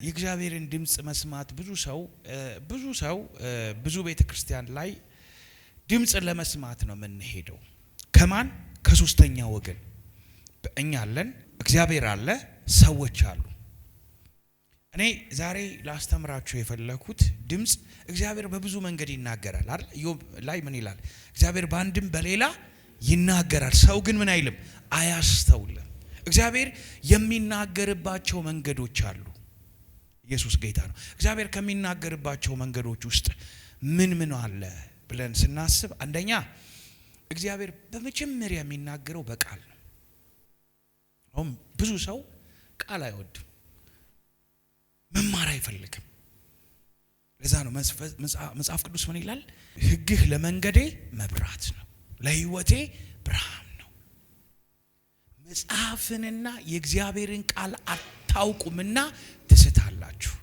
የእግዚአብሔርን ድምጽ መስማት ብዙ ሰው ብዙ ቤተክርስቲያን ላይ ድምጽ ለመስማት ነው የምንሄደው። ከማን? ከሶስተኛ ወገን። እኛ አለን፣ እግዚአብሔር አለ፣ ሰዎች አሉ። እኔ ዛሬ ላስተምራችሁ የፈለኩት ድምጽ እግዚአብሔር በብዙ መንገድ ይናገራል አይደል? ኢዮብ ላይ ምን ይላል? እግዚአብሔር በአንድም በሌላ ይናገራል፣ ሰው ግን ምን አይልም፣ አያስተውልም። እግዚአብሔር የሚናገርባቸው መንገዶች አሉ። ኢየሱስ ጌታ ነው። እግዚአብሔር ከሚናገርባቸው መንገዶች ውስጥ ምን አለ ብለን ስናስብ፣ አንደኛ እግዚአብሔር በመጀመሪያ የሚናገረው በቃል ነው። አሁን ብዙ ሰው ቃል አይወድም፣ መማር አይፈልግም። ለዛ ነው መጽሐፍ ቅዱስ ምን ይላል? ሕግህ ለመንገዴ መብራት ነው፣ ለሕይወቴ ብርሃን ነው። መጽሐፍንና የእግዚአብሔርን ቃል አታውቁምና ትስታላችሁ።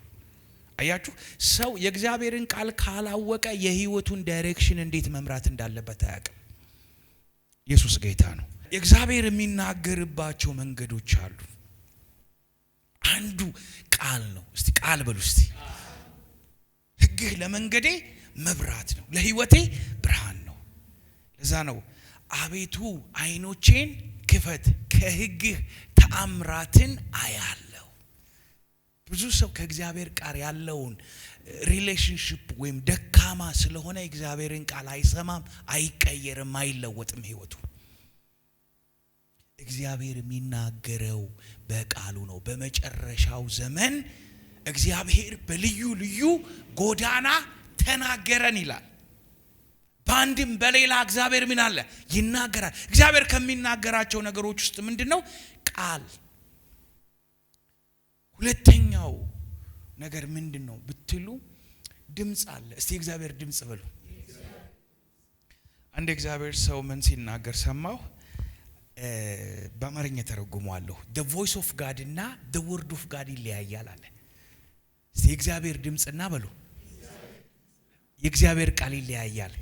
አያችሁ፣ ሰው የእግዚአብሔርን ቃል ካላወቀ የህይወቱን ዳይሬክሽን እንዴት መምራት እንዳለበት አያውቅም። ኢየሱስ ጌታ ነው። የእግዚአብሔር የሚናገርባቸው መንገዶች አሉ። አንዱ ቃል ነው። እስቲ ቃል በሉ እስቲ። ሕግህ ለመንገዴ መብራት ነው፣ ለህይወቴ ብርሃን ነው። ለዛ ነው አቤቱ ዓይኖቼን ክፈት፣ ከሕግህ ተአምራትን አያለሁ። ብዙ ሰው ከእግዚአብሔር ቃል ያለውን ሪሌሽንሺፕ ወይም ደካማ ስለሆነ እግዚአብሔርን ቃል አይሰማም፣ አይቀየርም፣ አይለወጥም ህይወቱ። እግዚአብሔር የሚናገረው በቃሉ ነው። በመጨረሻው ዘመን እግዚአብሔር በልዩ ልዩ ጎዳና ተናገረን ይላል። በአንድም በሌላ እግዚአብሔር ምን አለ? ይናገራል። እግዚአብሔር ከሚናገራቸው ነገሮች ውስጥ ምንድነው? ቃል። ሁለተኛው ነገር ምንድነው ብትሉ፣ ድምጽ አለ። እስቲ እግዚአብሔር ድምጽ በሉ። አንድ እግዚአብሔር ሰው ምን ሲናገር ሰማሁ። በአማርኛ ተረጉመዋለሁ። the voice of God እና the word of God ይለያያል አለ። እስቲ የእግዚአብሔር ድምጽና በሉ የእግዚአብሔር ቃል ይለያያል።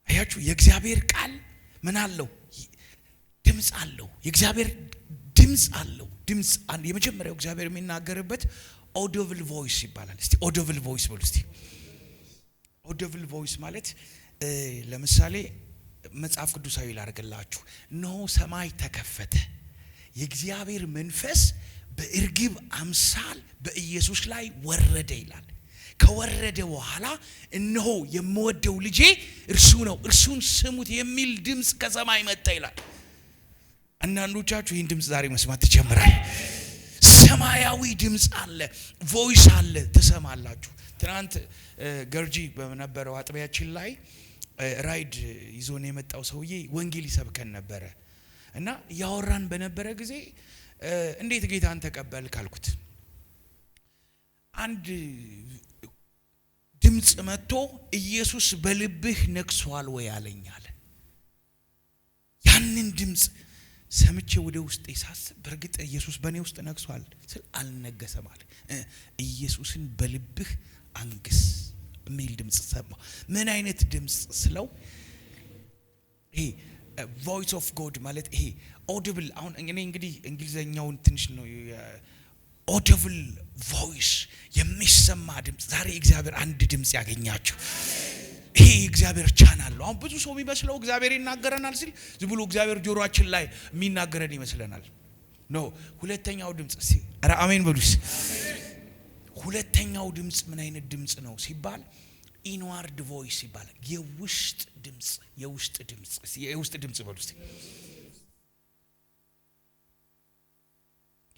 አያችሁ፣ የእግዚአብሔር ቃል ምን አለው? ድምጽ አለው። የእግዚአብሔር ድምጽ አለው። ድምጽ አንድ የመጀመሪያው እግዚአብሔር የሚናገርበት ኦዲብል ቮይስ ይባላል። እስቲ ኦዲብል ቮይስ በሉ እስቲ። ኦዲብል ቮይስ ማለት ለምሳሌ መጽሐፍ ቅዱሳዊ ላድርግላችሁ። እነሆ ሰማይ ተከፈተ፣ የእግዚአብሔር መንፈስ በእርግብ አምሳል በኢየሱስ ላይ ወረደ ይላል። ከወረደ በኋላ እነሆ የምወደው ልጄ እርሱ ነው፣ እርሱን ስሙት የሚል ድምጽ ከሰማይ መጣ ይላል። አንዳንዶቻችሁ ይህን ድምጽ ዛሬ መስማት ትጀምራል። ሰማያዊ ድምጽ አለ፣ ቮይስ አለ፣ ትሰማላችሁ። ትናንት ገርጂ በነበረው አጥቢያችን ላይ ራይድ ይዞን የመጣው ሰውዬ ወንጌል ይሰብከን ነበረ እና ያወራን በነበረ ጊዜ እንዴት ጌታን ተቀበልክ አልኩት። አንድ ድምጽ መጥቶ ኢየሱስ በልብህ ነግሷል ወይ አለኝ አለ። ያንን ድምጽ ሰምቼ ወደ ውስጥ ሳስብ በእርግጥ ኢየሱስ በእኔ ውስጥ ነግሷል ስል አልነገሰም አለ። ኢየሱስን በልብህ አንግስ የሚል ድምጽ ሰማሁ። ምን አይነት ድምጽ ስለው፣ ይሄ ቮይስ ኦፍ ጎድ ማለት ይሄ ኦዲብል። አሁን እኔ እንግዲህ እንግሊዘኛውን ትንሽ ነው። ኦዲብል ቮይስ የሚሰማ ድምጽ። ዛሬ እግዚአብሔር አንድ ድምጽ ያገኛችሁ። ይሄ እግዚአብሔር ቻናል ነው። አሁን ብዙ ሰው የሚመስለው እግዚአብሔር ይናገረናል ሲል ዝም ብሎ እግዚአብሔር ጆሮአችን ላይ የሚናገረን ይመስለናል። ኖ፣ ሁለተኛው ድምጽ እስቲ ኧረ አሜን በሉስ። ሁለተኛው ድምጽ ምን አይነት ድምጽ ነው ሲባል ኢንዋርድ ቮይስ ይባላል። የውስጥ ድምጽ። የውስጥ ድምጽ እስቲ የውስጥ ድምጽ በሉ እስቲ።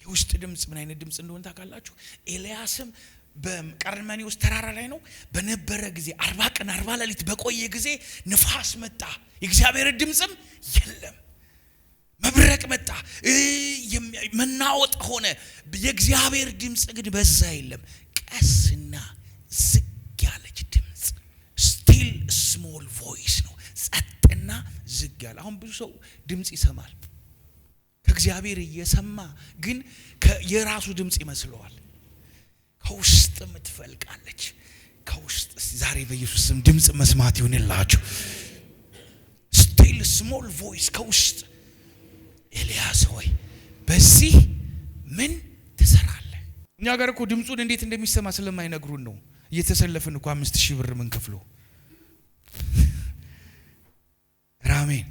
የውስጥ ድምጽ ምን አይነት ድምጽ እንደሆነ ታውቃላችሁ? ኤልያስም በቀርሜሎስ ተራራ ላይ ነው በነበረ ጊዜ 40 ቀን 40 ሌሊት በቆየ ጊዜ ንፋስ መጣ፣ የእግዚአብሔር ድምጽም የለም። መብረቅ መጣ፣ መናወጥ ሆነ። የእግዚአብሔር ድምጽ ግን በዛ የለም። ቀስና ዝግ ያለች ድምጽ፣ ስቲል ስሞል ቮይስ ነው። ጸጥና ዝግ ያለ። አሁን ብዙ ሰው ድምጽ ይሰማል፣ ከእግዚአብሔር እየሰማ ግን የራሱ ድምጽ ይመስለዋል። ከውስጥ የምትፈልቃለች ከውስጥ። ዛሬ በኢየሱስ ስም ድምጽ መስማት ይሁንላችሁ። ስቲል ስሞል ቮይስ ከውስጥ። ኤልያስ ሆይ በዚህ ምን ትሰራለህ? እኛ ጋር እኮ ድምጹን እንዴት እንደሚሰማ ስለማይነግሩን ነው እየተሰለፍን እኮ 5000 ብር ምን ከፍሎ አሜን።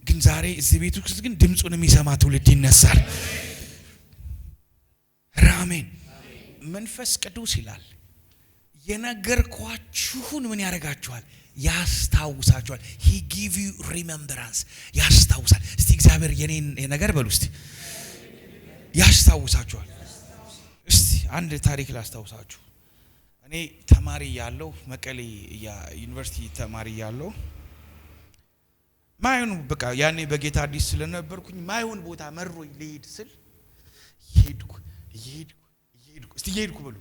ግን ዛሬ እዚህ ቤት ውስጥ ግን ድምጹን የሚሰማ ትውልድ ይነሳል። አሜን። መንፈስ ቅዱስ ይላል የነገርኳችሁን ምን ያደርጋችኋል? ያስታውሳችኋል። he give you remembrance ያስታውሳል። እስቲ እግዚአብሔር የኔን ነገር በሉ እስቲ ያስታውሳችኋል። እስቲ አንድ ታሪክ ላስታውሳችሁ። እኔ ተማሪ ያለው መቀሌ ዩኒቨርሲቲ ተማሪ ያለው ማይሆን በቃ ያኔ በጌታ አዲስ ስለነበርኩኝ ማይሆን ቦታ መሮኝ ልሄድ ስል ይሄድኩ እስቲ ይሄድኩ በሉ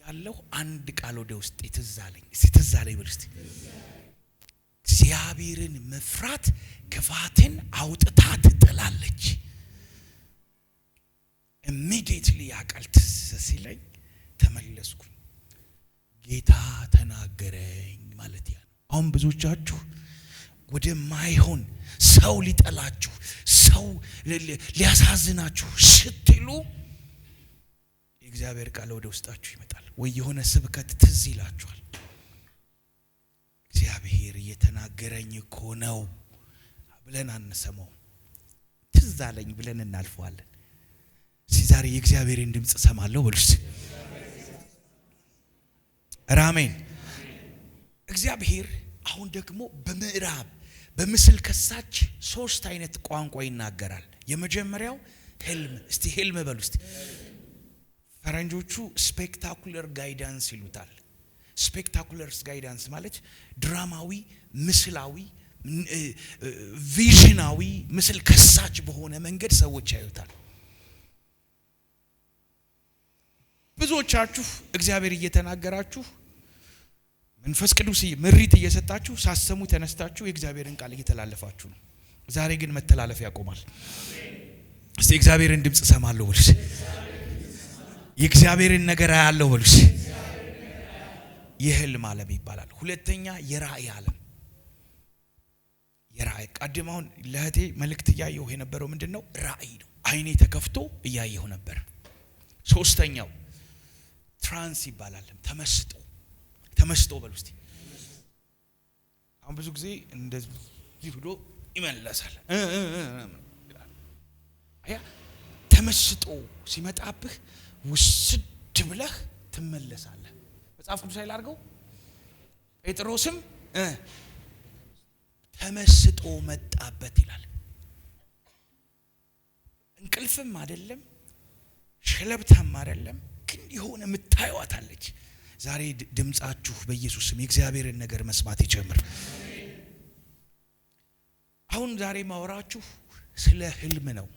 ያለው አንድ ቃል ወደ ውስጥ ትዛለኝ። እስቲ ትዛለኝ በሉ እስቲ እግዚአብሔርን መፍራት ክፋትን አውጥታ ትጥላለች። immediately ያቃል ሲለኝ ተመለስኩኝ። ጌታ ተናገረኝ ማለት ያ ነው። አሁን ብዙዎቻችሁ ወደ ማይሆን ሰው ሊጠላችሁ ሰው ሊያሳዝናችሁ ስትሉ እግዚአብሔር ቃል ወደ ውስጣችሁ ይመጣል። ወይ የሆነ ስብከት ትዝ ይላችኋል። እግዚአብሔር እየተናገረኝ እኮ ነው ብለን አንሰማው፣ ትዝ አለኝ ብለን እናልፈዋለን። ዛሬ የእግዚአብሔርን ድምጽ ሰማለሁ በሉስ። አሜን። እግዚአብሔር አሁን ደግሞ በምዕራብ በምስል ከሳች 3 አይነት ቋንቋ ይናገራል። የመጀመሪያው ህልም። እስቲ ህልም በሉ እስቲ። ፈረንጆቹ ስፔክታኩለር ጋይዳንስ ይሉታል። ስፔክታኩለር ጋይዳንስ ማለት ድራማዊ፣ ምስላዊ፣ ቪዥናዊ ምስል ከሳች በሆነ መንገድ ሰዎች ያዩታል። ብዙዎቻችሁ እግዚአብሔር እየተናገራችሁ መንፈስ ቅዱስ ምሪት እየሰጣችሁ ሳሰሙ ተነስታችሁ የእግዚአብሔርን ቃል እየተላለፋችሁ ነው። ዛሬ ግን መተላለፍ ያቆማል። እስቲ እግዚአብሔርን ድምጽ ሰማለሁ በሉስ። የእግዚአብሔርን ነገር አያለሁ በሉስ። የህልም ዓለም ይባላል። ሁለተኛ የራእይ ዓለም። የራእይ ቀድሞ አሁን ለህቴ መልእክት ያየው የነበረው ምንድነው? ራእይ ነው። አይኔ ተከፍቶ እያየው ነበር። ሶስተኛው ትራንስ ይባላል። ተመስጦ በሉ እስቲ። አሁን ብዙ ጊዜ እንደዚህ ብሎ ይመለሳል። አያ ተመስጦ ሲመጣብህ ውስድ ብለህ ትመለሳለህ። መጽሐፍ ቅዱስ ላይ አድርገው ጴጥሮስም ተመስጦ መጣበት ይላል። እንቅልፍም አይደለም ሸለብታም አይደለም፣ ግን የሆነ ምታዩዋታለች። ዛሬ ድምጻችሁ በኢየሱስ ስም የእግዚአብሔርን ነገር መስማት ይጀምር። አሁን ዛሬ ማወራችሁ ስለ ህልም ነው።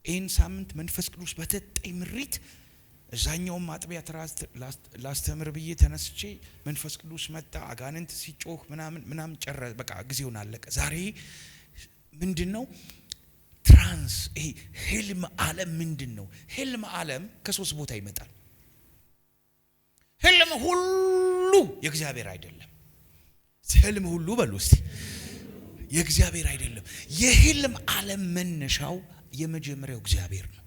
ይህን ሳምንት መንፈስ ቅዱስ በተጠይ ምሪት እዛኛው ማጥቢያ ላስተምር ብዬ ተነስቼ መንፈስ ቅዱስ መጣ። አጋንንት ሲጮህ ምናምን ጨረ በቃ ጊዜውን አለቀ። ዛሬ ምንድነው ትራንስ? ይሄ ህልም ዓለም ምንድነው? ህልም ዓለም ከ3 ቦታ ይመጣል። ህልም ሁሉ የእግዚአብሔር አይደለም። ህልም ሁሉ በሉ እስቲ የእግዚአብሔር አይደለም። የህልም ዓለም መነሻው የመጀመሪያው እግዚአብሔር ነው።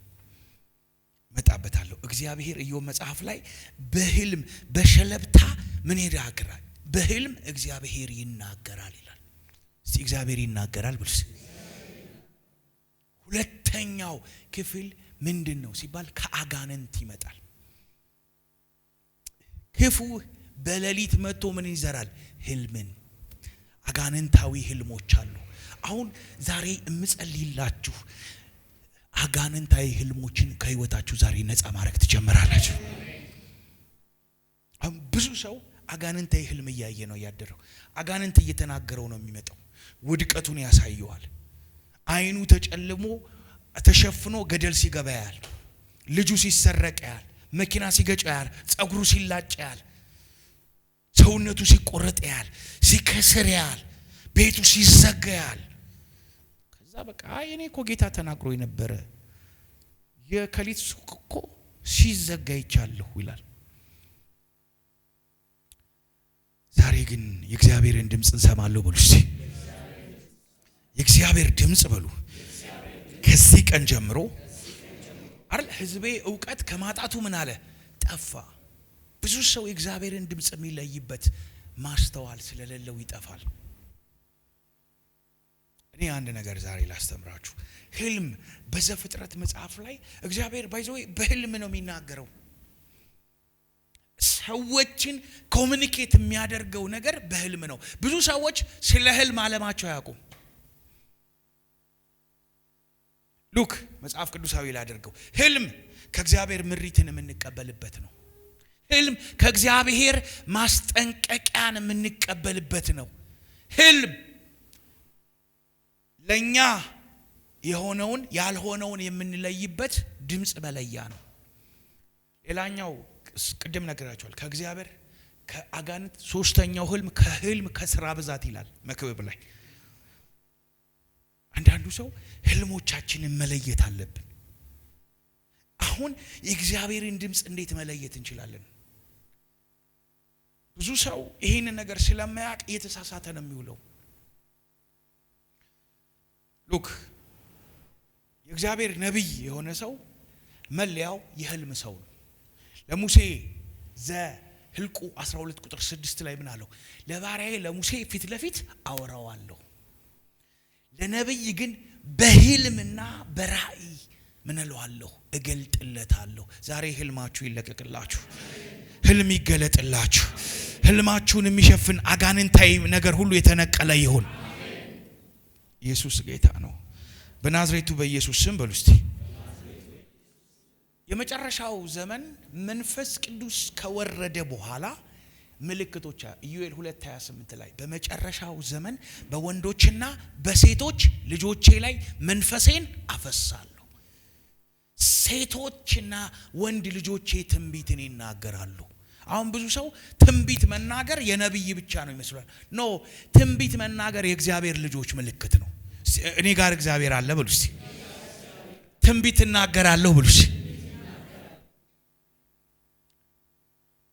መጣበታለሁ። እግዚአብሔር ኢዮብ መጽሐፍ ላይ በህልም በሸለብታ ምን ይናገራል? በህልም እግዚአብሔር ይናገራል ይላል። እስቲ እግዚአብሔር ይናገራል ብሉስ። ሁለተኛው ክፍል ምንድነው ሲባል ከአጋንንት ይመጣል። ክፉ በሌሊት መጥቶ ምን ይዘራል? ህልምን። አጋንንታዊ ህልሞች አሉ። አሁን ዛሬ እምጸልይላችሁ አጋንንታዊ ህልሞችን ከህይወታችሁ ዛሬ ነፃ ማድረግ ትጀምራላችሁ። ብዙ ሰው አጋንንታዊ ህልም እያየ ነው ያደረው። አጋንንት እየተናገረው ነው የሚመጣው። ውድቀቱን ያሳየዋል። አይኑ ተጨልሞ ተሸፍኖ ገደል ሲገባ ያያል። ልጁ ሲሰረቅ ያያል። መኪና ሲገጭ ያያል። ጸጉሩ ሲላጭ ያያል። ሰውነቱ ሲቆረጥ ያያል። ሲከስር ያያል። ቤቱ ሲዘጋ ያያል። ከዛ በቃ እኔ እኮ ጌታ ተናግሮ የነበረ የከሊት ሱቅ እኮ ሲዘጋ ይቻለሁ ይላል። ዛሬ ግን የእግዚአብሔርን ድምጽ እንሰማለሁ በሉ እስቲ። የእግዚአብሔር ድምጽ በሉ ከዚህ ቀን ጀምሮ ሕዝቤ እውቀት ከማጣቱ ምን አለ ጠፋ። ብዙ ሰው የእግዚአብሔርን ድምጽ የሚለይበት ማስተዋል ስለሌለው ይጠፋል። እኔ አንድ ነገር ዛሬ ላስተምራችሁ። ህልም በዘፍጥረት መጽሐፍ ላይ እግዚአብሔር ባይዘው በህልም ነው የሚናገረው። ሰዎችን ኮሙኒኬት የሚያደርገው ነገር በህልም ነው። ብዙ ሰዎች ስለ ህልም ዓለማቸው አያውቁም። ሉክ መጽሐፍ ቅዱሳዊ ላደርገው። ህልም ከእግዚአብሔር ምሪትን የምንቀበልበት ነው። ህልም ከእግዚአብሔር ማስጠንቀቂያን የምንቀበልበት ነው። ህልም ለኛ የሆነውን ያልሆነውን የምንለይበት ድምጽ መለያ ነው። ሌላኛው ቅድም ነግራችኋል። ከእግዚአብሔር ከአጋንንት ሶስተኛው ህልም ከስራ ብዛት ይላል መክብብ ላይ። አንዳንዱ ሰው ህልሞቻችንን መለየት አለብን። አሁን የእግዚአብሔርን ድምጽ እንዴት መለየት እንችላለን? ብዙ ሰው ይሄንን ነገር ስለማያውቅ እየተሳሳተ ነው የሚውለው። ሉክ የእግዚአብሔር ነብይ የሆነ ሰው መለያው የህልም ሰው ነው። ለሙሴ ዘኍልቍ 12 ቁጥር 6 ላይ ምን አለው? ለባሪያዬ ለሙሴ ፊት ለፊት አወራዋለሁ፣ ለነብይ ግን በህልምና በራእይ ምን እለዋለሁ እገልጥለታለሁ። ዛሬ ህልማችሁ ይለቀቅላችሁ፣ ህልም ይገለጥላችሁ። ህልማችሁን የሚሸፍን አጋንንታዊ ነገር ሁሉ የተነቀለ ይሁን። ኢየሱስ ጌታ ነው። በናዝሬቱ በኢየሱስ ስም በሉ እስቲ። የመጨረሻው ዘመን መንፈስ ቅዱስ ከወረደ በኋላ ምልክቶች ኢዩኤል 2:28 ላይ በመጨረሻው ዘመን በወንዶችና በሴቶች ልጆቼ ላይ መንፈሴን አፈሳለሁ፣ ሴቶችና ወንድ ልጆቼ ትንቢትን ይናገራሉ። አሁን ብዙ ሰው ትንቢት መናገር የነብይ ብቻ ነው ይመስላል። ኖ፣ ትንቢት መናገር የእግዚአብሔር ልጆች ምልክት ነው። እኔ ጋር እግዚአብሔር አለ ብሉ እስቲ። ትንቢት እናገራለሁ ብሉ እስቲ።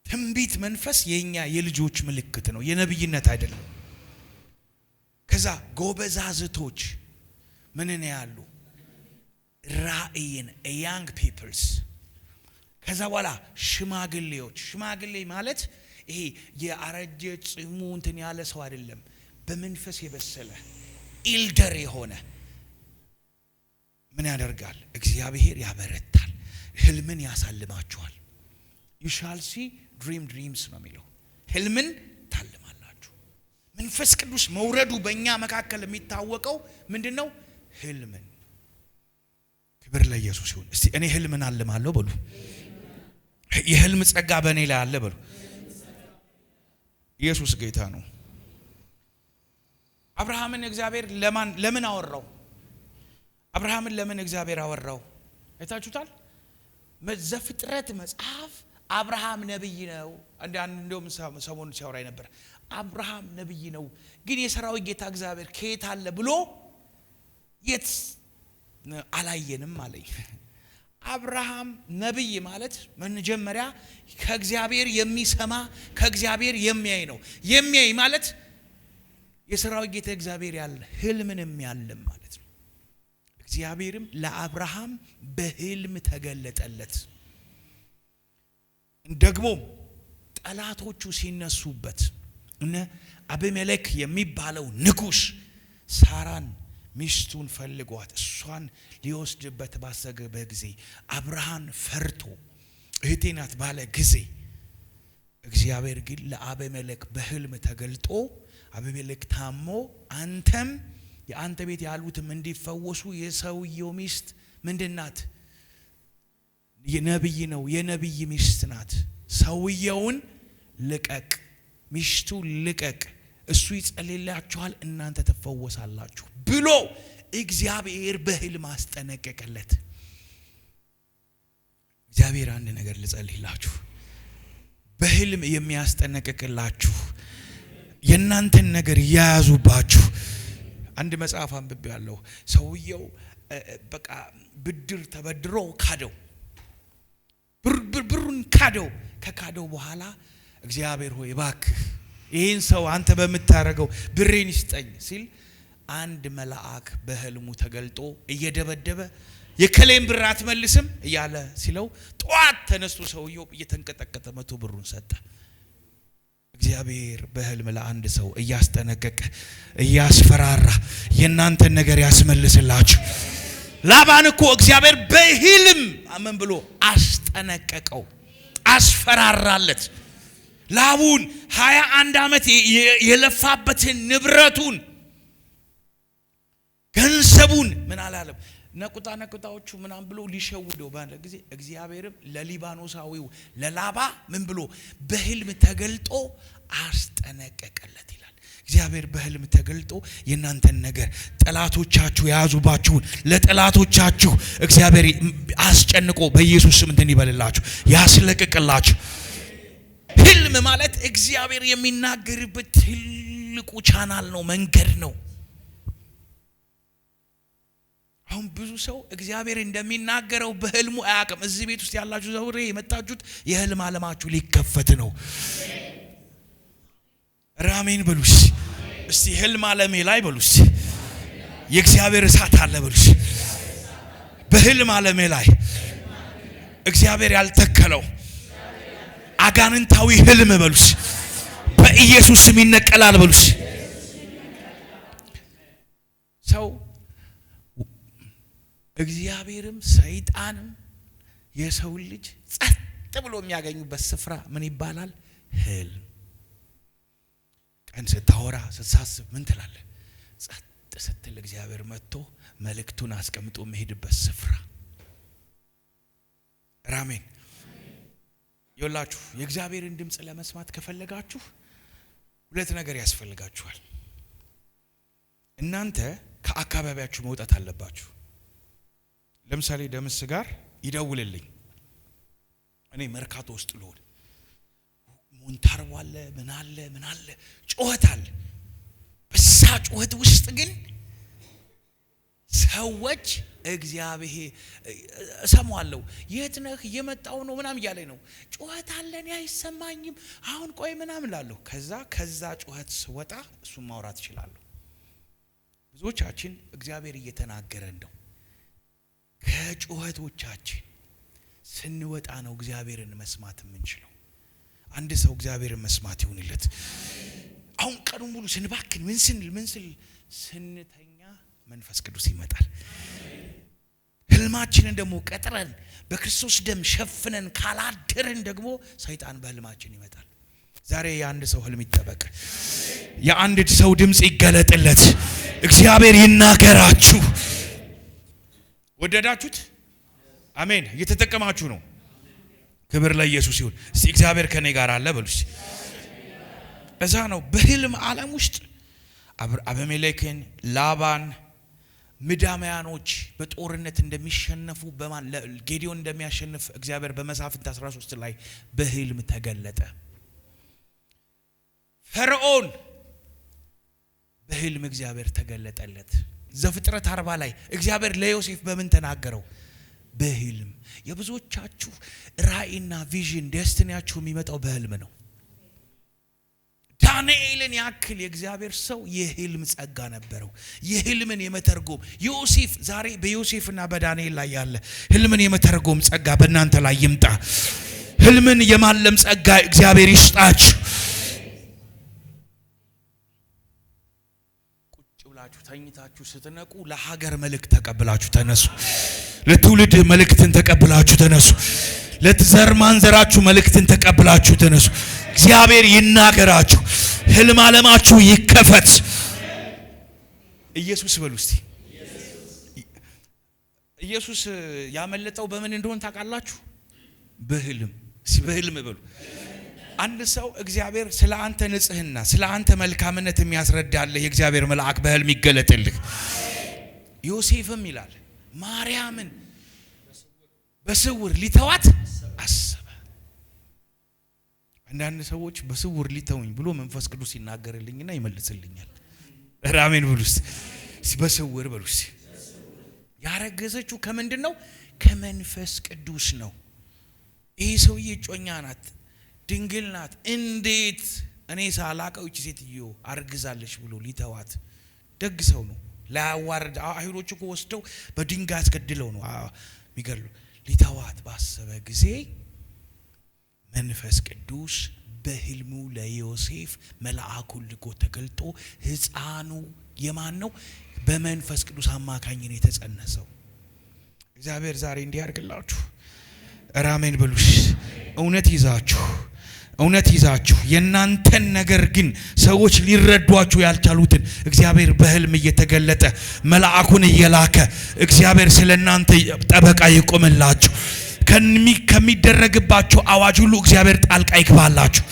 ትንቢት መንፈስ የኛ የልጆች ምልክት ነው፣ የነብይነት አይደለም። ከዛ ጎበዛዝቶች ምንን ያሉ ራእይን young peoples። ከዛ በኋላ ሽማግሌዎች። ሽማግሌ ማለት ይሄ የአረጀ ጽሙ እንትን ያለ ሰው አይደለም፣ በመንፈስ የበሰለ ኢልደር የሆነ ምን ያደርጋል? እግዚአብሔር ያበረታል፣ ህልምን ያሳልማችኋል። you shall see dreams ነው የሚለው። ህልምን ታልማላችሁ። መንፈስ ቅዱስ መውረዱ በእኛ መካከል የሚታወቀው ምንድነው? ህልምን። ክብር ለኢየሱስ ይሁን። እስቲ እኔ ህልምን አልማለሁ በሉ። የህልም ጸጋ በእኔ ላይ አለ በሉ። ኢየሱስ ጌታ ነው። አብርሃምን እግዚአብሔር ለምን አወራው? አብርሃምን ለምን እግዚአብሔር አወራው? አይታችሁታል? ዘፍጥረት መጽሐፍ አብርሃም ነብይ ነው። እንደውም ሰሞኑን ሲያወራይ ነበር። አብርሃም ነብይ ነው፣ ግን የሰራዊት ጌታ እግዚአብሔር ከየት አለ ብሎ የት አላየንም አለኝ። አብርሃም ነብይ ማለት መጀመሪያ ከእግዚአብሔር የሚሰማ ከእግዚአብሔር የሚያይ ነው። የሚያይ ማለት የሰራዊት ጌታ እግዚአብሔር ያለ ህልምንም ያለም ማለት ነው። እግዚአብሔርም ለአብርሃም በህልም ተገለጠለት። ደግሞ ጠላቶቹ ሲነሱበት እነ አቤሜሌክ የሚባለው ንጉስ ሳራን ሚስቱን ፈልጓት እሷን ሊወስድበት ባሰበ ጊዜ አብርሃም ፈርቶ እህቴ ናት ባለ ጊዜ እግዚአብሔር ግን ለአቤሜሌክ በህልም ተገልጦ አቤሜሌክ ታሞ አንተም የአንተ ቤት ያሉትም እንዲፈወሱ የሰውየው ሚስት ምንድናት? የነብይ ነው፣ የነብይ ሚስት ናት። ሰውየውን ልቀቅ፣ ሚስቱ ልቀቅ፣ እሱ ይጸልይላችኋል፣ እናንተ ተፈወሳላችሁ ብሎ እግዚአብሔር በህልም አስጠነቀቀለት። እግዚአብሔር አንድ ነገር ልጸልይላችሁ፣ በህልም የሚያስጠነቅቅላችሁ የእናንተን ነገር ያያዙባችሁ። አንድ መጽሐፍ አንብቤያለሁ። ሰውየው በቃ ብድር ተበድሮ ካደው፣ ብሩን ካደው። ከካደው በኋላ እግዚአብሔር ሆይ እባክህ ይህን ሰው አንተ በምታረገው ብሬን ይስጠኝ ሲል አንድ መልአክ በህልሙ ተገልጦ እየደበደበ የከሌን ብር አትመልስም እያለ ሲለው ጧት ተነስቶ ሰውየው እየተንቀጠቀጠ 100 ብሩን ሰጠ። እግዚአብሔር በህልም ለአንድ ሰው እያስጠነቀቀ እያስፈራራ የእናንተን ነገር ያስመልስላችሁ። ላባን እኮ እግዚአብሔር በህልም አመን ብሎ አስጠነቀቀው፣ አስፈራራለት። ላቡን 21 ዓመት የለፋበትን ንብረቱን ገንዘቡን ምን አላለም ነቁጣዎቹ ምናም ብሎ ሊሸውደው ባለ ጊዜ እግዚአብሔርም ለሊባኖሳዊው ለላባ ምን ብሎ በህልም ተገልጦ አስጠነቀቀለት ይላል። እግዚአብሔር በህልም ተገልጦ የናንተን ነገር ጠላቶቻችሁ ያዙባችሁን ለጠላቶቻችሁ እግዚአብሔር አስጨንቆ በኢየሱስ ስም እንትን ይበልላችሁ፣ ያስለቅቅላችሁ። ህልም ማለት እግዚአብሔር የሚናገርበት ትልቁ ቻናል ነው፣ መንገድ ነው። አሁን ብዙ ሰው እግዚአብሔር እንደሚናገረው በህልሙ አያውቅም። እዚህ ቤት ውስጥ ያላችሁ ዘውሬ የመጣችሁት የህልም ዓለማችሁ ሊከፈት ነው። አሜን በሉስ እስቲ። ህልም ዓለሜ ላይ በሉስ የእግዚአብሔር እሳት አለ በሉስ። በህልም ዓለሜ ላይ እግዚአብሔር ያልተከለው አጋንንታዊ ህልም በሉስ በኢየሱስ ስም ይነቀላል በሉስ። ሰው እግዚአብሔርም ሰይጣንም የሰው ልጅ ጸጥ ብሎ የሚያገኙበት ስፍራ ምን ይባላል? ህልም። ቀን ስታወራ ስትሳስብ ምን ትላለህ? ጸጥ ስትል እግዚአብሔር መጥቶ መልእክቱን አስቀምጦ የሚሄድበት ስፍራ። አሜን። ይኸውላችሁ የእግዚአብሔርን ድምጽ ለመስማት ከፈለጋችሁ ሁለት ነገር ያስፈልጋችኋል። እናንተ ከአካባቢያችሁ መውጣት አለባችሁ። ለምሳሌ ደምስ ጋር ይደውልልኝ፣ እኔ መርካቶ ውስጥ ልሆን፣ ሞንታርቦ አለ ምን አለ ጩኸት አለ። በዛ ጩኸት ውስጥ ግን ሰዎች እግዚአብሔር እሰማዋለሁ፣ የት ነህ እየመጣው ነው ምናም እያለኝ ነው። ጩኸት አለ እኔ አይሰማኝም፣ አሁን ቆይ ምናም እላለሁ። ከዛ ጩኸት ስወጣ እሱን ማውራት እችላለሁ። ብዙዎቻችን እግዚአብሔር እየተናገረን ነው። ከጩኸቶቻችን ስንወጣ ነው እግዚአብሔርን መስማት የምንችለው። አንድ ሰው እግዚአብሔርን መስማት ይሁንለት። አሁን ቀኑን ሙሉ ስንባክን ምን ስንል ስንተኛ መንፈስ ቅዱስ ይመጣል። ህልማችንን ደግሞ ቀጥረን በክርስቶስ ደም ሸፍነን ካላደርን ደግሞ ሰይጣን በህልማችን ይመጣል። ዛሬ የአንድ ሰው ህልም ይጠበቅ፣ የአንድ ሰው ድምጽ ይገለጥለት፣ እግዚአብሔር ይናገራችሁ። ወደዳችሁት? አሜን። እየተጠቀማችሁ ነው። ክብር ለኢየሱስ ይሁን። እስቲ እግዚአብሔር ከኔ ጋር አለ በሉስ። እዛ ነው በህልም ዓለም ውስጥ አቤሜሌክን፣ ላባን፣ ምዳማያኖች በጦርነት እንደሚሸነፉ ጌዲዮን እንደሚያሸንፍ እግዚአብሔር በመሳፍንት 13 ላይ በህልም ተገለጠ። ፈርዖን በህልም እግዚአብሔር ተገለጠለት። ዘፍጥረት 40 ላይ እግዚአብሔር ለዮሴፍ በምን ተናገረው? በህልም። የብዙዎቻችሁ ራእይና ቪዥን ዴስቲኒያችሁ የሚመጣው በህልም ነው። ዳንኤልን ያክል የእግዚአብሔር ሰው የህልም ጸጋ ነበረው፣ የህልምን የመተርጎም ዮሴፍ። ዛሬ በዮሴፍና በዳንኤል ላይ ያለ ህልምን የመተርጎም ጸጋ በእናንተ ላይ ይምጣ። ህልምን የማለም ጸጋ እግዚአብሔር ይስጣችሁ። ተኝታችሁ ስትነቁ ለሀገር መልእክት ተቀብላችሁ ተነሱ። ለትውልድ መልእክትን ተቀብላችሁ ተነሱ። ለዘር ማንዘራችሁ መልእክትን ተቀብላችሁ ተነሱ። እግዚአብሔር ይናገራችሁ፣ ህልም ዓለማችሁ ይከፈት። ኢየሱስ በሉ እስቲ። ኢየሱስ ያመለጠው በምን እንደሆነ ታውቃላችሁ? በህልም። እስቲ በህልም በሉ። አንድ ሰው እግዚአብሔር ስለ አንተ ንጽህና ስለ አንተ መልካምነት የሚያስረዳልህ የእግዚአብሔር መልአክ በህልም ይገለጥልህ። ዮሴፍም ይላል ማርያምን በስውር ሊተዋት አሰበ። አንዳንድ ሰዎች በስውር ሊተውኝ ብሎ መንፈስ ቅዱስ ይናገርልኝና ይመልስልኛል። አሜን ብሉስ። በስውር ብሉስ። ያረገዘችው ከምንድነው? ከመንፈስ ቅዱስ ነው። ይሄ ሰውዬ ጮኛ ናት፣ ድንግል ናት። እንዴት እኔ ሳላቀው እቺ ሴትዮ አርግዛለች ብሎ ሊተዋት? ደግ ሰው ነው፣ ላያዋርድ አይሁዶች እኮ ወስደው በድንጋይ አስገድለው ነው የሚገሉ ሊተዋት ባሰበ ጊዜ መንፈስ ቅዱስ በህልሙ ለዮሴፍ መልአኩን ልኮ ተገልጦ ሕፃኑ የማን ነው? በመንፈስ ቅዱስ አማካኝነት የተጸነሰው። እግዚአብሔር ዛሬ እንዲያርግላችሁ አሜን በሉሽ። እውነት ይዛችሁ የናንተን ነገር ግን ሰዎች ሊረዷችሁ ያልቻሉትን እግዚአብሔር በህልም እየተገለጠ መልአኩን እየላከ እግዚአብሔር ስለናንተ ጠበቃ ይቆምላችሁ። ከሚደረግባችሁ አዋጅ ሁሉ እግዚአብሔር ጣልቃ ይግባላችሁ።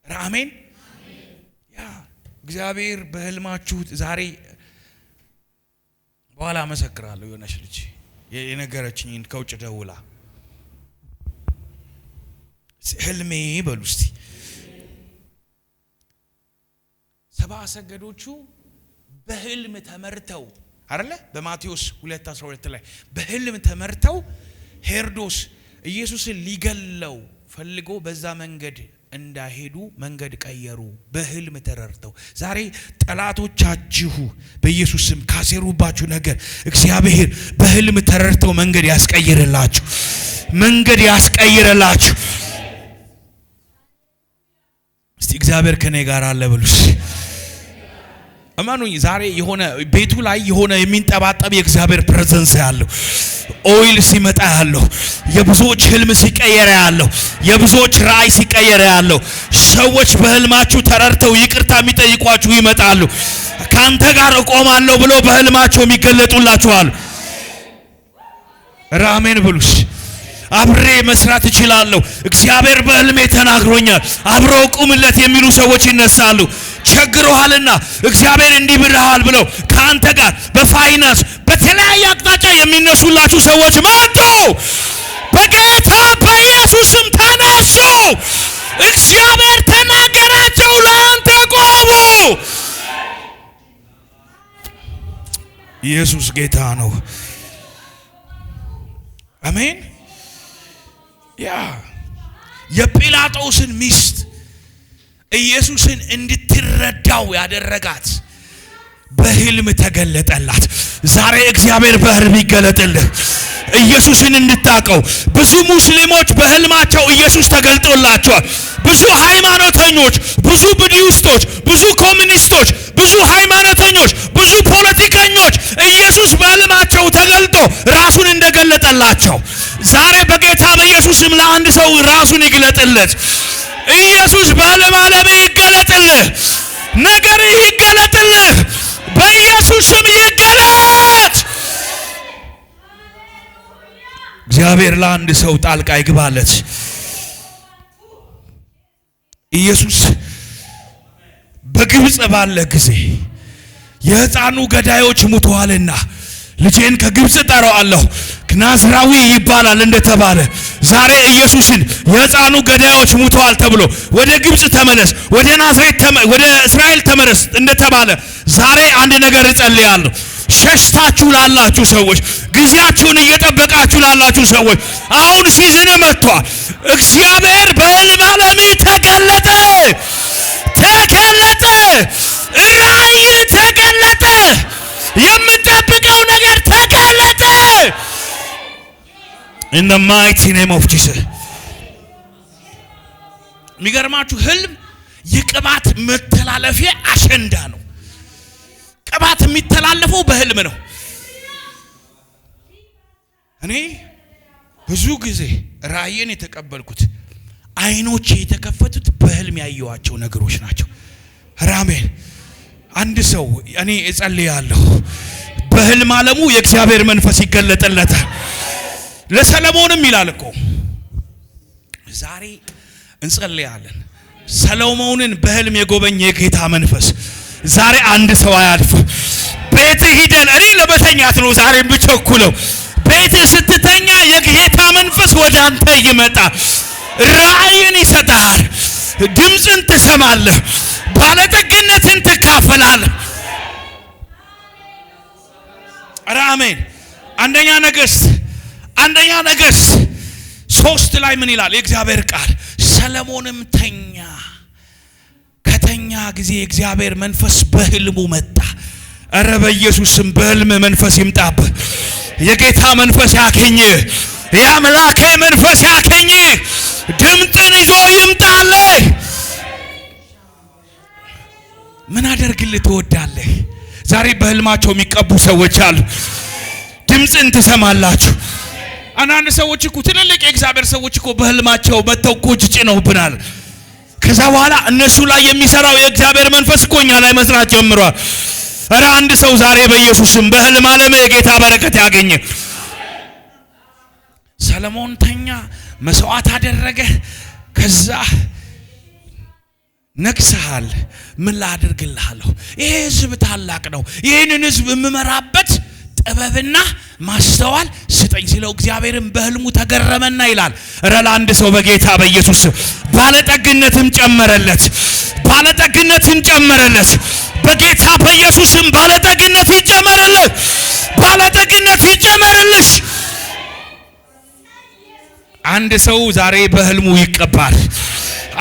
አሜን። ያ እግዚአብሔር በህልማችሁ ዛሬ በኋላ መሰክራለሁ። የሆነች ልጅ የነገረችኝ ከውጭ ደውላ ህልሜ በሉ እስቲ ሰብአ ሰገዶቹ በህልም ተመርተው አይደለ? በማቴዎስ 2:12 ላይ በህልም ተመርተው ሄሮድስ ኢየሱስን ሊገለው ፈልጎ በዛ መንገድ እንዳይሄዱ መንገድ ቀየሩ። በህልም ተረድተው ዛሬ ጠላቶቻችሁ በኢየሱስ ስም ካሴሩባችሁ ነገር እግዚአብሔር በህልም ተረድተው መንገድ ያስቀይርላችሁ። እስቲ እግዚአብሔር ከኔ ጋር አለ በሉስ። እማኑኝ ዛሬ የሆነ ቤቱ ላይ የሆነ የሚንጠባጠብ የእግዚአብሔር ፕሬዘንስ ያለው ኦይል ሲመጣ ያለው የብዙዎች ህልም ሲቀየር ያለው የብዙዎች ራእይ ሲቀየር ያለው ሰዎች በህልማችሁ ተረድተው ይቅርታ የሚጠይቋችሁ ይመጣሉ። ካንተ ጋር እቆማለሁ ብሎ በህልማቸው የሚገለጡላችሁ አሉ። አሜን ብሉስ። አብሬ መስራት እችላለሁ፣ እግዚአብሔር በህልሜ ተናግሮኛል፣ አብረው ቁምለት የሚሉ ሰዎች ይነሳሉ። ቸግሮሃልና እግዚአብሔር እንዲህ ብለሃል ብለው ካንተ ጋር በፋይናንስ በተለያየ አቅጣጫ የሚነሱላችሁ ሰዎች መጡ። በጌታ በኢየሱስም ተነሱ። እግዚአብሔር ተናገራቸው፣ ለአንተ ቆሙ። ኢየሱስ ጌታ ነው። አሜን። ያ የጲላጦስን ሚስት ኢየሱስን እንድትረዳው ያደረጋት በህልም ተገለጠላት። ዛሬ እግዚአብሔር በህልም ይገለጥልህ ኢየሱስን እንድታቀው። ብዙ ሙስሊሞች በህልማቸው ኢየሱስ ተገልጦላቸዋል። ብዙ ሃይማኖተኞች፣ ብዙ ቡድሂስቶች፣ ብዙ ኮሙኒስቶች፣ ብዙ ሃይማኖተኞች፣ ብዙ ፖለቲከኞች ኢየሱስ በህልማቸው ተገልጦ ራሱን እንደገለጠላቸው ዛሬ በጌታ በኢየሱስም ለአንድ ሰው ራሱን ይግለጥለት። ኢየሱስ በህልም ዓለም ይገለጥልህ፣ ነገር ይገለጥልህ፣ በኢየሱስም ይገለጥ። እግዚአብሔር ለአንድ ሰው ጣልቃ ይግባለት። ኢየሱስ በግብጽ ባለ ጊዜ የሕፃኑ ገዳዮች ሙተዋልና ልጄን ከግብጽ ጠራዋለሁ ናዝራዊ ይባላል እንደተባለ ዛሬ ኢየሱስን የሕፃኑ ገዳዮች ሙተዋል ተብሎ ወደ ግብጽ ተመለስ፣ ወደ ናዝሬት ወደ እስራኤል ተመለስ እንደተባለ ዛሬ አንድ ነገር እጸልያለሁ። ሸሽታችሁ ላላችሁ ሰዎች፣ ጊዜያችሁን እየጠበቃችሁ ላላችሁ ሰዎች አሁን ሲዝን መጥቷል። እግዚአብሔር በህልም ዓለም ተገለጠ፣ ራእይ ተገለጠ፣ የምንጠብቀው ነገር ተገለጠ። In the mighty name of Jesus። የሚገርማችሁ ህልም የቅባት መተላለፊያ አሸንዳ ነው። ቅባት የሚተላለፈው በህልም ነው። እኔ ብዙ ጊዜ ራእይን የተቀበልኩት አይኖቼ የተከፈቱት በህልም ያየዋቸው ነገሮች ናቸው። አሜን። አንድ ሰው እኔ እጸልያለሁ በህልም ዓለሙ የእግዚአብሔር መንፈስ ይገለጥለታል። ለሰለሞንም ይላል እኮ ዛሬ እንጸልያለን። ሰሎሞንን በህልም የጎበኘ የጌታ መንፈስ ዛሬ አንድ ሰው አያልፍ። ቤት ሂደን እኔ ለበተኛት ነው ዛሬ ብቸኩለው። ቤት ስትተኛ የጌታ መንፈስ ወደ አንተ ይመጣል። ራእይን ይሰጣል። ድምፅን ትሰማለህ። ባለጠግነትን ትካፈላለህ። አሜን። አንደኛ ነገሥት 3 ላይ ምን ይላል የእግዚአብሔር ቃል? ሰሎሞንም ተኛ። ከተኛ ጊዜ የእግዚአብሔር መንፈስ በህልሙ መጣ። ኧረ በኢየሱስም በህልም መንፈስ ይምጣብህ። የጌታ መንፈስ ያከኝ፣ የአምላኬ መንፈስ ያከኝ፣ ድምጥን ይዞ ይምጣልህ። ምን አደርግልህ ትወዳለህ? ዛሬ በህልማቸው የሚቀቡ ሰዎች አሉ። ድምፅን ትሰማላችሁ። አንዳንድ ሰዎች እኮ ትልልቅ የእግዚአብሔር ሰዎች እኮ በህልማቸው መተው እኮ ጭነውብናል። ከዛ በኋላ እነሱ ላይ የሚሰራው የእግዚአብሔር መንፈስ እኮ እኛ ላይ መስራት ጀምሯል። ኧረ አንድ ሰው ዛሬ በኢየሱስም በህልም ዓለም የጌታ በረከት ያገኘ። ሰለሞን ተኛ፣ መስዋዕት አደረገ። ከዛ ነግሰሃል፣ ምን ላድርግልሃለሁ? ይሄ ህዝብ ታላቅ ነው፣ ይህንን ህዝብ የምመራበት ጥበብና ማስተዋል ስጠኝ ሲለው እግዚአብሔርን በህልሙ ተገረመና ይላል። ኧረ ለአንድ ሰው በጌታ በኢየሱስ ባለጠግነትን ጨመረለት፣ ባለጠግነትን ጨመረለት። በጌታ በኢየሱስም ባለጠግነት ይጨመርልህ፣ ባለጠግነት ይጨመርልሽ። አንድ ሰው ዛሬ በህልሙ ይቀባል።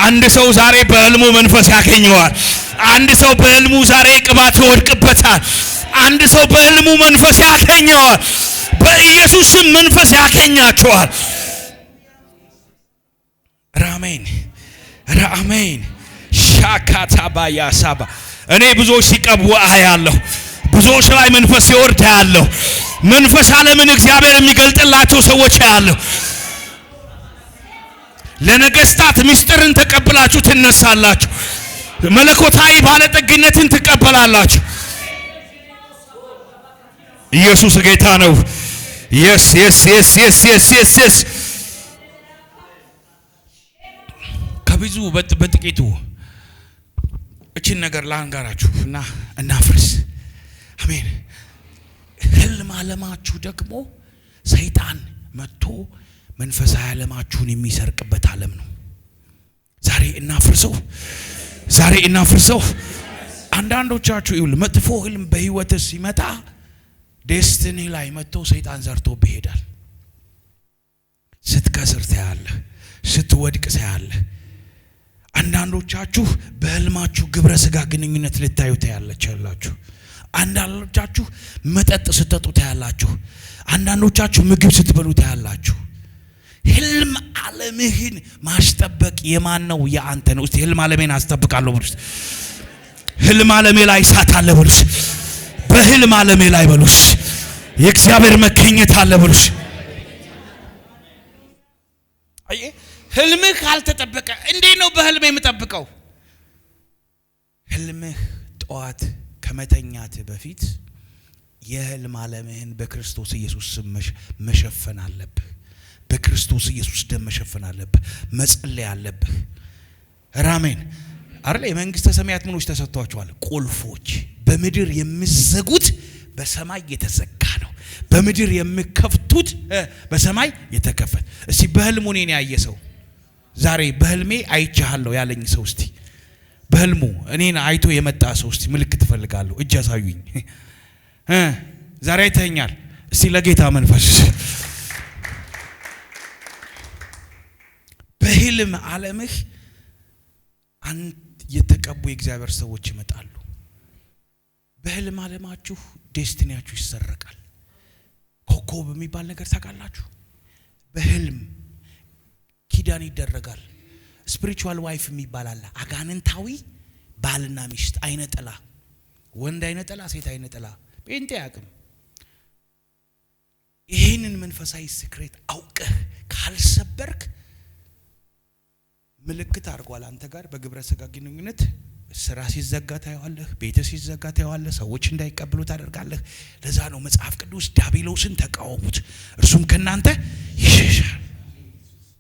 አንድ ሰው ዛሬ በህልሙ መንፈስ ያገኘዋል። አንድ ሰው በህልሙ ዛሬ ቅባት ይወድቅበታል። አንድ ሰው በህልሙ መንፈስ ያገኘዋል። በኢየሱስም መንፈስ ያገኛቸዋል። ራሜን ራሜን ሻካታባያ ሳባ እኔ ብዙዎች ሲቀቡ አያለሁ። ብዙዎች ላይ መንፈስ ሲወርድ አያለሁ። መንፈስ ዓለምን እግዚአብሔር የሚገልጥላቸው ሰዎች አያለሁ። ለነገስታት ምስጢርን ተቀብላችሁ ትነሳላችሁ። መለኮታዊ ባለጠግነትን ትቀበላላችሁ። ኢየሱስ ጌታ ነው። yes yes yes yes yes yes yes ከብዙ በጥቂቱ እቺን ነገር ላንጋራችሁ እና እናፍርስ። አሜን። ህልም ዓለማችሁ ደግሞ ሰይጣን መጥቶ መንፈሳዊ ዓለማችሁን የሚሰርቅበት ዓለም ነው። ዛሬ እናፍርሰው፣ ዛሬ እናፍርሰው። አንዳንዶቻችሁ ይሁን መጥፎ ህልም በህይወት ሲመጣ ዴስቲኒ ላይ መጥቶ ሰይጣን ዘርቶ ይሄዳል። ስትከስር ታያለህ፣ ስትወድቅ ታያለህ። አንዳንዶቻችሁ በህልማችሁ ግብረ ስጋ ግንኙነት ልታዩ ታያላችሁ። አንዳንዶቻችሁ መጠጥ ስትጠጡ ታያላችሁ። አንዳንዶቻችሁ ምግብ ስትበሉ ታያላችሁ። ህልም ዓለምህን ማስጠበቅ የማን ነው? የአንተ ነው። እስቲ ህልም ዓለሜን አስጠብቃለሁ በሉስ። ህልም ዓለሜ ላይ እሳት አለ በሉስ። በህልም ዓለሜ ላይ በሉስ የእግዚአብሔር መገኘት አለ በሉስ። አይ ህልምህ ካልተጠበቀ እንዴት ነው በህልም የምጠብቀው? ህልምህ ጠዋት ከመተኛት በፊት የህልም ዓለምህን በክርስቶስ ኢየሱስ ስም መሸፈን አለብህ። በክርስቶስ ኢየሱስ ደም መሸፈን አለብህ። መጸለይ አለብህ። አሜን። አይደል? የመንግስተ ሰማያት ምኖች ተሰጥቷቸዋል፣ ቁልፎች። በምድር የሚዘጉት በሰማይ የተዘጋ ነው፣ በምድር የሚከፍቱት በሰማይ የተከፈተ። እስቲ በህልሙ እኔን ያየ ሰው ዛሬ በህልሜ አይቻለሁ ያለኝ ሰው እስቲ በህልሙ እኔን አይቶ የመጣ ሰው እስቲ ምልክት እፈልጋለሁ፣ እጅ ያሳዩኝ። ዛሬ አይተኛል። እስቲ ለጌታ መንፈስ በህልም ዓለምህ አንድ የተቀቡ የእግዚአብሔር ሰዎች ይመጣሉ። በህልም ዓለማችሁ ዴስቲኒያችሁ ይሰረቃል። ኮከብ የሚባል ነገር ታውቃላችሁ? በህልም ኪዳን ይደረጋል። ስፒሪቹዋል ዋይፍ የሚባል አለ። አጋንንታዊ ባልና ሚስት፣ አይነ ጥላ፣ ወንድ አይነ ጥላ፣ ሴት አይነ ጥላ። ጴንጤ ያቅም ይሄንን መንፈሳዊ ሲክሬት አውቀህ ካልሰበርክ ምልክት አድርጓል አንተ ጋር በግብረ ስጋ ግንኙነት። ስራ ሲዘጋ ታየዋለህ፣ ቤት ሲዘጋ ታየዋለህ፣ ሰዎች እንዳይቀበሉ ታደርጋለህ። ለዛ ነው መጽሐፍ ቅዱስ ዲያብሎስን ተቃወሙት እርሱም ከናንተ ይሸሻል።